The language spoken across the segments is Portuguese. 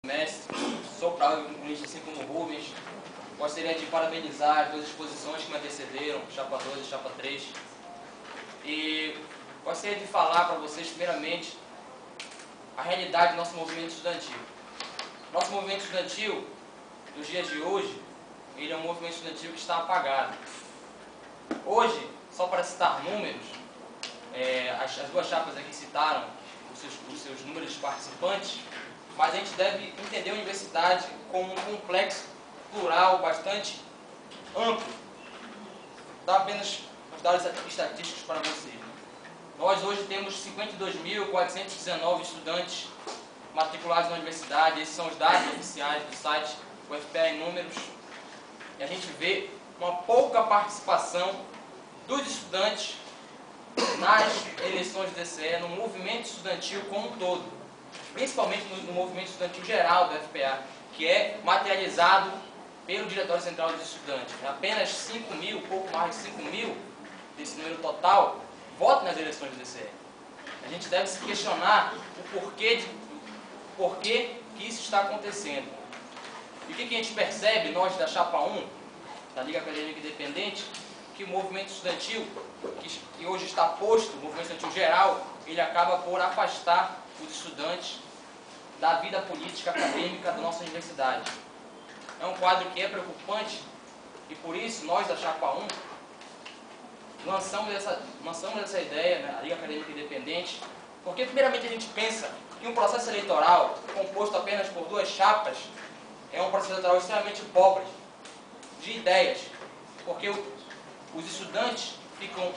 Mestre, sou protagonista assim como o Rubens. Gostaria de parabenizar todas as exposições que me antecederam, chapa 2 e chapa 3. E gostaria de falar para vocês, primeiramente, a realidade do nosso movimento estudantil. Nosso movimento estudantil, nos dias de hoje, ele é um movimento estudantil que está apagado. Hoje, só para citar números, as duas chapas aqui citaram os seus números de participantes, mas a gente deve entender a universidade como um complexo plural bastante amplo. Vou dar apenas os dados estatísticos para vocês. Nós hoje temos 52.419 estudantes matriculados na universidade. Esses são os dados oficiais do site UFPA em números. E a gente vê uma pouca participação dos estudantes nas eleições do DCE, no movimento estudantil como um todo, principalmente no movimento estudantil geral do UFPA, que é materializado pelo Diretório Central dos Estudantes. Apenas 5.000, pouco mais de 5.000 desse número total, votam nas eleições do DCE. A gente deve se questionar o porquê que isso está acontecendo. E o que a gente percebe, nós da Chapa 1, da Liga Acadêmica Independente, que o movimento estudantil, que hoje está posto, o movimento estudantil geral, ele acaba por afastar os estudantes da vida política acadêmica da nossa universidade. É um quadro que é preocupante e por isso nós da Chapa 1 lançamos essa ideia, né, a Liga Acadêmica Independente, porque primeiramente a gente pensa que um processo eleitoral composto apenas por duas chapas é um processo eleitoral extremamente pobre de ideias, porque os estudantes ficam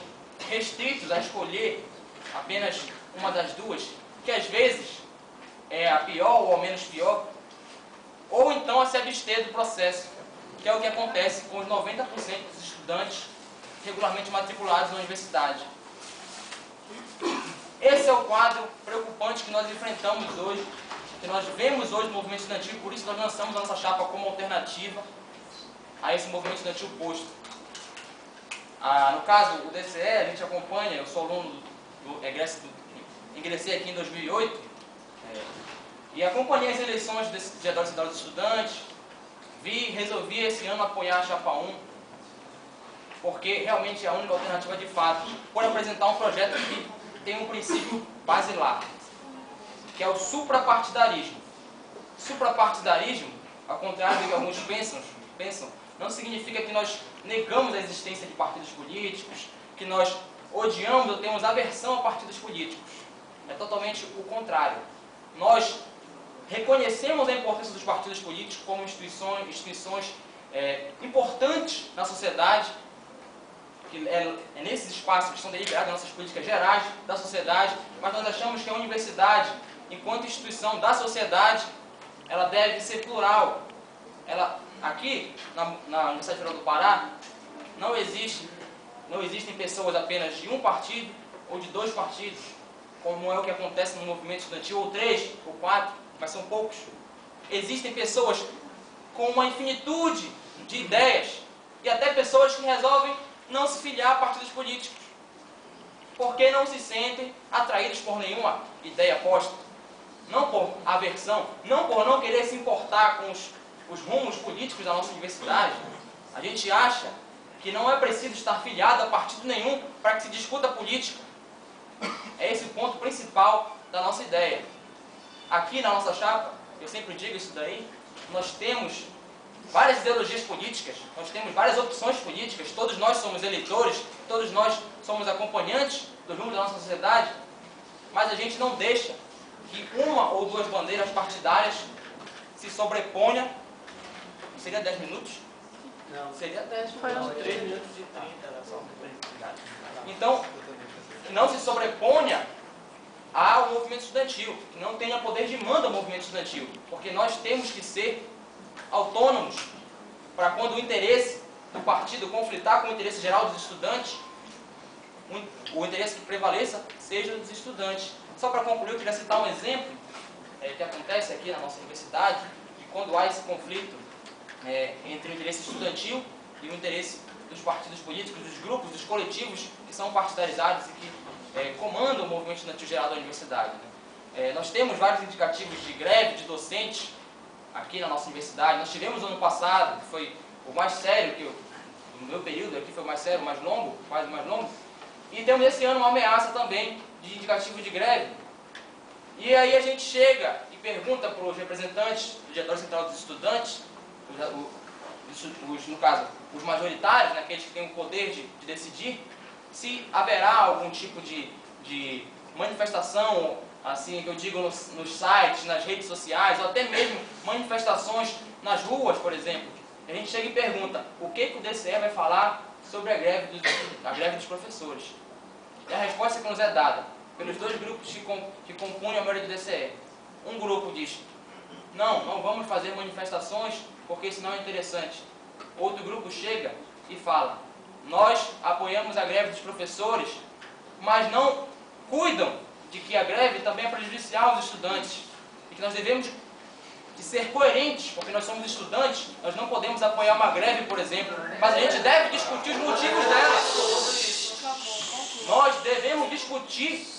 restritos a escolher apenas uma das duas, que às vezes é a pior ou a menos pior, ou então a se abster do processo, que é o que acontece com os 90% dos estudantes regularmente matriculados na universidade. Esse é o quadro preocupante que nós enfrentamos hoje, que nós vemos hoje no movimento estudantil, por isso nós lançamos a nossa chapa como alternativa a esse movimento estudantil posto. No caso, o DCE, a gente acompanha, eu sou aluno ingressei aqui em 2008, e acompanhei as eleições do Diretório Central dos Estudantes, resolvi esse ano apoiar a Chapa 1, porque realmente é a única alternativa de fato, por apresentar um projeto que tem um princípio basilar, que é o suprapartidarismo. Suprapartidarismo, ao contrário do que alguns pensam, não significa que nós negamos a existência de partidos políticos, que nós odiamos ou temos aversão a partidos políticos. É totalmente o contrário. Nós reconhecemos a importância dos partidos políticos como instituições importantes na sociedade, que é nesses espaços que são deliberadas nossas políticas gerais da sociedade, mas nós achamos que a universidade, enquanto instituição da sociedade, ela deve ser plural. Aqui, na Universidade Federal do Pará, não existem pessoas apenas de um partido ou de dois partidos, como é o que acontece no movimento estudantil, ou 3, ou 4, mas são poucos. Existem pessoas com uma infinitude de ideias, e até pessoas que resolvem não se filiar a partidos políticos, porque não se sentem atraídos por nenhuma ideia posta, não por aversão, não por não querer se importar com os rumos políticos da nossa universidade. A gente acha que não é preciso estar filiado a partido nenhum para que se discuta política. É esse o ponto principal da nossa ideia. Aqui na nossa chapa, eu sempre digo isso daí, nós temos várias ideologias políticas, nós temos várias opções políticas, todos nós somos eleitores, todos nós somos acompanhantes dos rumos da nossa sociedade, mas a gente não deixa que uma ou duas bandeiras partidárias se sobreponham. Seria 10 minutos? Não. Seria 10 Foi minutos. 3 minutos e 30. Então, que não se sobreponha ao movimento estudantil, que não tenha poder de mando ao movimento estudantil, porque nós temos que ser autônomos para quando o interesse do partido conflitar com o interesse geral dos estudantes, o interesse que prevaleça seja dos estudantes. Só para concluir, eu queria citar um exemplo que acontece aqui na nossa universidade, de quando há esse conflito entre o interesse estudantil e o interesse dos partidos políticos, dos grupos, dos coletivos que são partidarizados e que comandam o movimento estudantil geral da universidade. Nós temos vários indicativos de greve de docentes aqui na nossa universidade. Nós tivemos ano passado, que foi o mais sério, no meu período aqui foi o mais sério, o mais longo, quase o mais longo. E temos esse ano uma ameaça também de indicativo de greve. E aí a gente chega e pergunta para os representantes do Diretório Central dos Estudantes, no caso, os majoritários, né, aqueles que têm o poder de decidir, se haverá algum tipo de manifestação, assim que eu digo, nos sites, nas redes sociais, ou até mesmo manifestações nas ruas, por exemplo. A gente chega e pergunta o que o DCE vai falar sobre a greve dos professores. E a resposta que nos é dada pelos dois grupos que compõem a maioria do DCE. Um grupo diz, não vamos fazer manifestações porque isso não é interessante. Outro grupo chega e fala, nós apoiamos a greve dos professores, mas não cuidam de que a greve também é prejudicial aos estudantes e que nós devemos de ser coerentes, porque nós somos estudantes, nós não podemos apoiar uma greve, por exemplo, mas a gente deve discutir os motivos dela. Nós devemos discutir